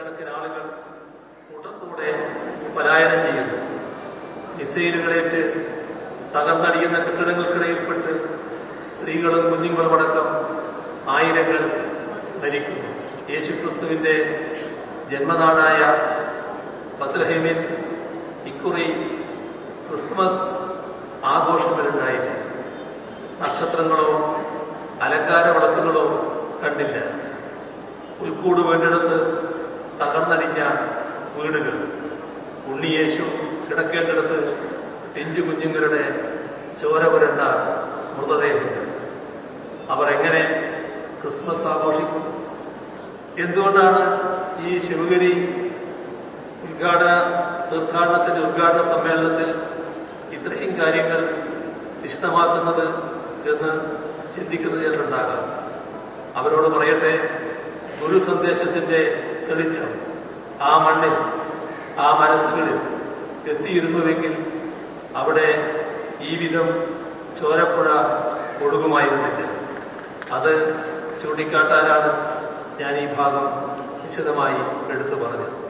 ലക്ഷക്കണക്കിന് ആളുകൾ കൂട്ടത്തോടെ പലായനം ചെയ്യുന്നു. മിസൈലുകളേറ്റ് തകർന്നടിയുന്ന കെട്ടിടങ്ങൾക്കിടയിൽപ്പെട്ട് സ്ത്രീകളും കുഞ്ഞുങ്ങളും അടക്കം ആയിരങ്ങൾ മരിക്കുന്നു. യേശുക്രിസ്തുവിന്റെ ജന്മനാടായ ബത്ലഹേമിൽ ഇക്കുറി ക്രിസ്തുമസ് ആഘോഷങ്ങളുണ്ടായില്ല. നക്ഷത്രങ്ങളോ അലങ്കാര വിളക്കുകളോ കണ്ടില്ല. പുൽക്കൂട് വേണ്ടിടത്ത് തകർന്നടിഞ്ഞ വീടുകൾ, ഉണ്ണിയേശു കിടക്കേണ്ടിടത്ത് പിഞ്ചു കുഞ്ഞുങ്ങളുടെ ചോര പുരണ്ട മൃതദേഹങ്ങൾ. അവർ എങ്ങനെ ക്രിസ്മസ് ആഘോഷിക്കും? എന്തുകൊണ്ടാണ് ഈ ശിവഗിരി തീർത്ഥാടനത്തിന്റെ ഉദ്ഘാടന സമ്മേളനത്തിൽ ഇത്രയും കാര്യങ്ങൾ വിശദമാക്കുന്നത് എന്ന് ചിന്തിക്കുന്നത് ചിലരുണ്ടാകാം. അവരോട് പറയട്ടെ, ഗുരു സന്ദേശത്തിന്റെ തെളിച്ചം ആ മണ്ണിൽ, ആ മനസ്സുകളിൽ എത്തിയിരുന്നുവെങ്കിൽ അവിടെ ഈ വിധം ചോരപ്പുഴ ഒഴുകുമായിരുന്നില്ല. അത് ചൂണ്ടിക്കാട്ടാനാണ് ഞാൻ ഈ ഭാഗം വിശദമായി എടുത്തു പറഞ്ഞത്.